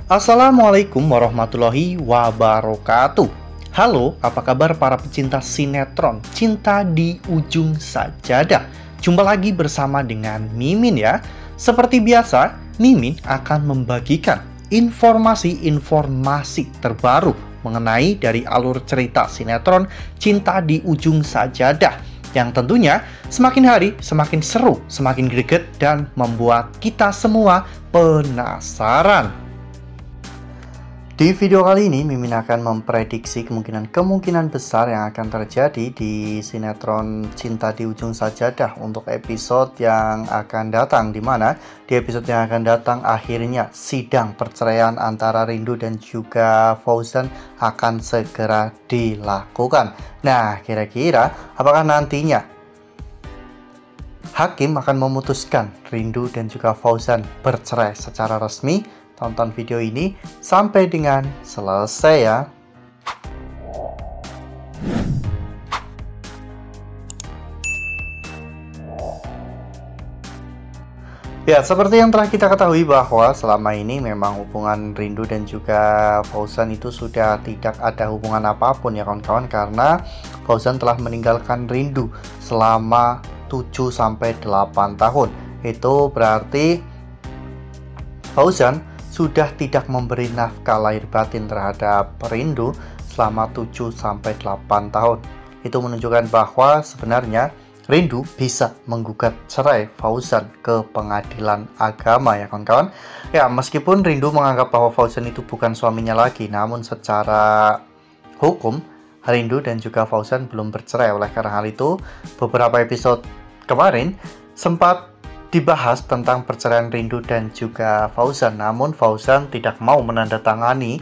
Assalamualaikum warahmatullahi wabarakatuh. Halo, apa kabar para pecinta sinetron Cinta di Ujung Sajadah? Jumpa lagi bersama dengan Mimin ya. Seperti biasa, Mimin akan membagikan informasi-informasi terbaru mengenai dari alur cerita sinetron Cinta di Ujung Sajadah, yang tentunya semakin hari semakin seru, semakin greget, dan membuat kita semua penasaran. Di video kali ini, Mimin akan memprediksi kemungkinan besar yang akan terjadi di sinetron Cinta di Ujung Sajadah untuk episode yang akan datang, di mana di episode yang akan datang akhirnya sidang perceraian antara Rindu dan juga Fauzan akan segera dilakukan. Nah, kira-kira apakah nantinya hakim akan memutuskan Rindu dan juga Fauzan bercerai secara resmi? Tonton video ini sampai dengan selesai ya. Ya, seperti yang telah kita ketahui bahwa selama ini memang hubungan Rindu dan juga Fauzan itu sudah tidak ada hubungan apapun ya kawan-kawan, karena Fauzan telah meninggalkan Rindu selama 7-8 tahun. Itu berarti Fauzan sudah tidak memberi nafkah lahir batin terhadap Rindu selama 7-8 tahun. Itu menunjukkan bahwa sebenarnya Rindu bisa menggugat cerai Fauzan ke pengadilan agama ya kawan-kawan. Ya, meskipun Rindu menganggap bahwa Fauzan itu bukan suaminya lagi, namun secara hukum Rindu dan juga Fauzan belum bercerai. Oleh karena hal itu, beberapa episode kemarin sempat dibahas tentang perceraian Rindu dan juga Fauzan, namun Fauzan tidak mau menandatangani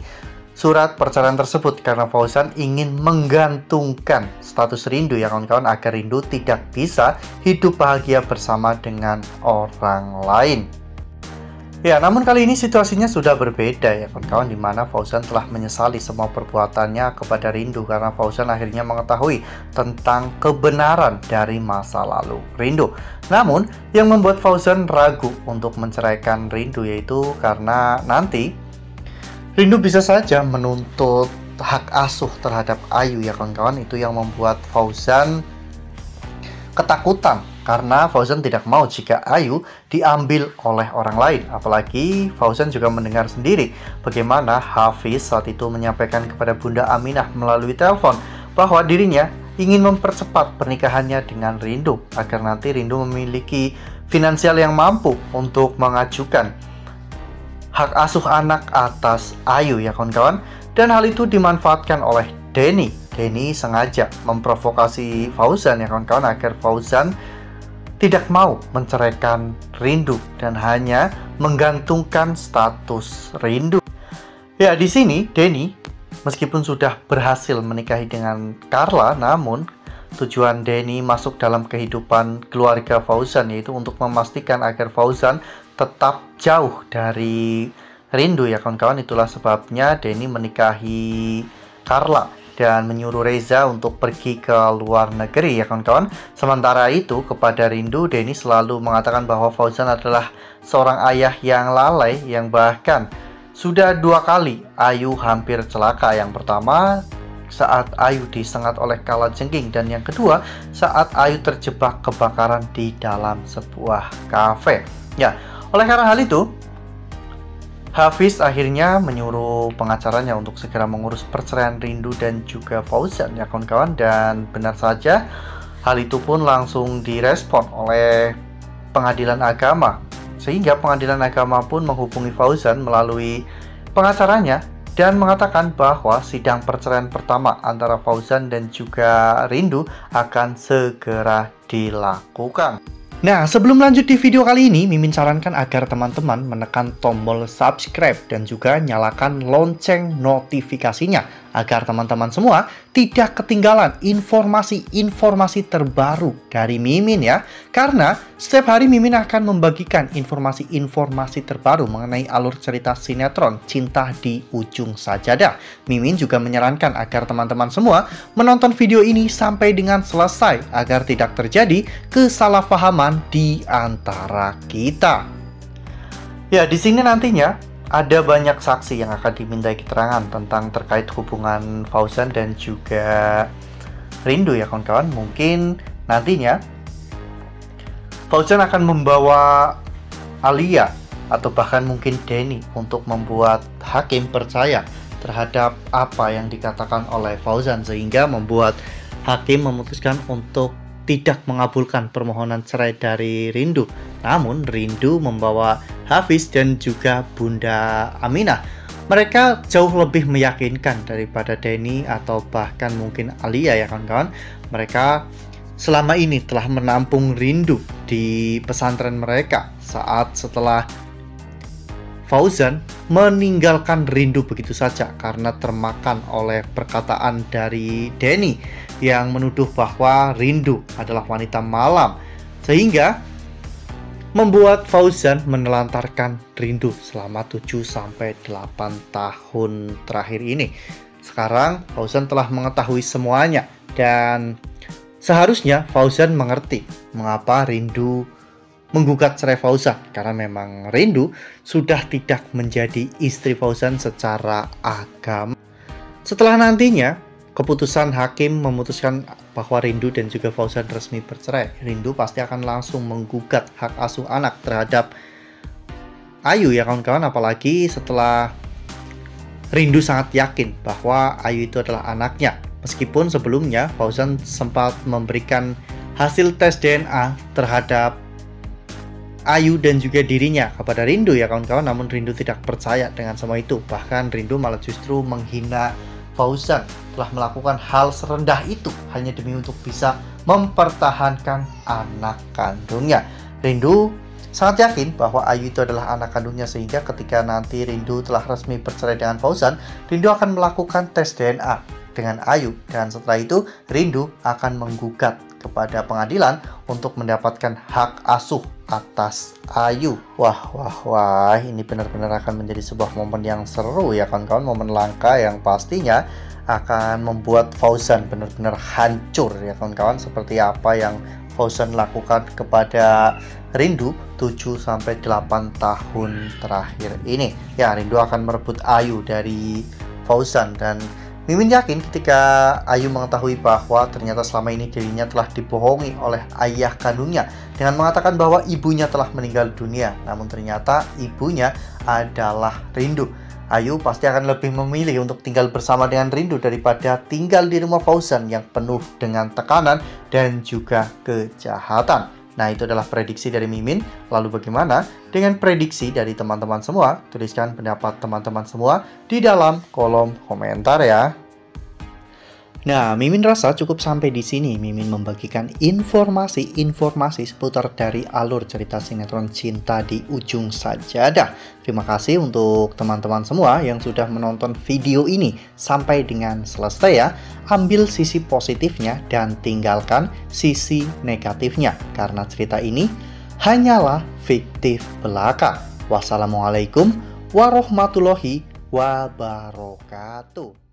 surat perceraian tersebut karena Fauzan ingin menggantungkan status Rindu ya kawan-kawan, agar Rindu tidak bisa hidup bahagia bersama dengan orang lain. Ya, namun kali ini situasinya sudah berbeda ya kawan-kawan, di mana Fauzan telah menyesali semua perbuatannya kepada Rindu karena Fauzan akhirnya mengetahui tentang kebenaran dari masa lalu Rindu. Namun, yang membuat Fauzan ragu untuk menceraikan Rindu yaitu karena nanti Rindu bisa saja menuntut hak asuh terhadap Ayu ya kawan-kawan. Itu yang membuat Fauzan ketakutan, karena Fauzan tidak mau jika Ayu diambil oleh orang lain. Apalagi Fauzan juga mendengar sendiri bagaimana Hafiz saat itu menyampaikan kepada Bunda Aminah melalui telepon bahwa dirinya ingin mempercepat pernikahannya dengan Rindu agar nanti Rindu memiliki finansial yang mampu untuk mengajukan hak asuh anak atas Ayu ya kawan-kawan. Dan hal itu dimanfaatkan oleh Denny. Denny sengaja memprovokasi Fauzan ya kawan-kawan agar Fauzan tidak mau menceraikan Rindu dan hanya menggantungkan status Rindu. Ya, di sini Denny meskipun sudah berhasil menikahi dengan Carla, namun tujuan Denny masuk dalam kehidupan keluarga Fauzan yaitu untuk memastikan agar Fauzan tetap jauh dari Rindu ya kawan-kawan. Itulah sebabnya Denny menikahi Carla dan menyuruh Reza untuk pergi ke luar negeri ya kawan-kawan. Sementara itu kepada Rindu, Denny selalu mengatakan bahwa Fauzan adalah seorang ayah yang lalai, yang bahkan sudah 2 kali Ayu hampir celaka. Yang pertama saat Ayu disengat oleh kalajengking, dan yang kedua saat Ayu terjebak kebakaran di dalam sebuah kafe. Ya, oleh karena hal itu Hafiz akhirnya menyuruh pengacaranya untuk segera mengurus perceraian Rindu dan juga Fauzan ya kawan-kawan. Dan benar saja, hal itu pun langsung direspon oleh pengadilan agama, sehingga pengadilan agama pun menghubungi Fauzan melalui pengacaranya dan mengatakan bahwa sidang perceraian pertama antara Fauzan dan juga Rindu akan segera dilakukan. Nah, sebelum lanjut di video kali ini, Mimin sarankan agar teman-teman menekan tombol subscribe dan juga nyalakan lonceng notifikasinya agar teman-teman semua tidak ketinggalan informasi-informasi terbaru dari Mimin ya. Karena setiap hari Mimin akan membagikan informasi-informasi terbaru mengenai alur cerita sinetron Cinta di Ujung Sajadah. Mimin juga menyarankan agar teman-teman semua menonton video ini sampai dengan selesai agar tidak terjadi kesalahpahaman di antara kita. Ya, di sini nantinya ada banyak saksi yang akan dimintai keterangan tentang terkait hubungan Fauzan dan juga Rindu ya kawan-kawan. Mungkin nantinya Fauzan akan membawa Alia atau bahkan mungkin Denny untuk membuat hakim percaya terhadap apa yang dikatakan oleh Fauzan, sehingga membuat hakim memutuskan untuk tidak mengabulkan permohonan cerai dari Rindu. Namun Rindu membawa Hafiz dan juga Bunda Aminah. Mereka jauh lebih meyakinkan daripada Denny atau bahkan mungkin Alia ya kawan-kawan. Mereka selama ini telah menampung Rindu di pesantren mereka setelah Fauzan meninggalkan Rindu begitu saja karena termakan oleh perkataan dari Denny yang menuduh bahwa Rindu adalah wanita malam, sehingga membuat Fauzan menelantarkan Rindu selama 7-8 tahun terakhir ini. Sekarang Fauzan telah mengetahui semuanya dan seharusnya Fauzan mengerti mengapa Rindu menggugat cerai Fauzan, karena memang Rindu sudah tidak menjadi istri Fauzan secara agama. Setelah nantinya keputusan hakim memutuskan bahwa Rindu dan juga Fauzan resmi bercerai, Rindu pasti akan langsung menggugat hak asuh anak terhadap Ayu ya kawan-kawan, apalagi setelah Rindu sangat yakin bahwa Ayu itu adalah anaknya. Meskipun sebelumnya Fauzan sempat memberikan hasil tes DNA terhadap Ayu dan juga dirinya kepada Rindu ya kawan-kawan, namun Rindu tidak percaya dengan semua itu. Bahkan Rindu malah justru menghina Fauzan telah melakukan hal serendah itu hanya demi untuk bisa mempertahankan anak kandungnya. Rindu sangat yakin bahwa Ayu itu adalah anak kandungnya, sehingga ketika nanti Rindu telah resmi bercerai dengan Fauzan, Rindu akan melakukan tes DNA dengan Ayu, dan setelah itu Rindu akan menggugat kepada pengadilan untuk mendapatkan hak asuh atas Ayu. Wah, ini benar-benar akan menjadi sebuah momen yang seru ya kawan-kawan, momen langka yang pastinya akan membuat Fauzan benar-benar hancur ya kawan-kawan, seperti apa yang Fauzan lakukan kepada Rindu 7-8 tahun terakhir ini. Ya, Rindu akan merebut Ayu dari Fauzan, dan Mimin yakin ketika Ayu mengetahui bahwa ternyata selama ini dirinya telah dibohongi oleh ayah kandungnya dengan mengatakan bahwa ibunya telah meninggal dunia, namun ternyata ibunya adalah Rindu. Ayu pasti akan lebih memilih untuk tinggal bersama dengan Rindu daripada tinggal di rumah Fauzan yang penuh dengan tekanan dan juga kejahatan. Nah, itu adalah prediksi dari Mimin. Lalu bagaimana dengan prediksi dari teman-teman semua? Tuliskan pendapat teman-teman semua di dalam kolom komentar ya. Nah, Mimin rasa cukup sampai di sini. Mimin membagikan informasi-informasi seputar dari alur cerita sinetron Cinta di Ujung Sajadah. Terima kasih untuk teman-teman semua yang sudah menonton video ini sampai dengan selesai ya. Ambil sisi positifnya dan tinggalkan sisi negatifnya, karena cerita ini hanyalah fiktif belaka. Wassalamualaikum warahmatullahi wabarakatuh.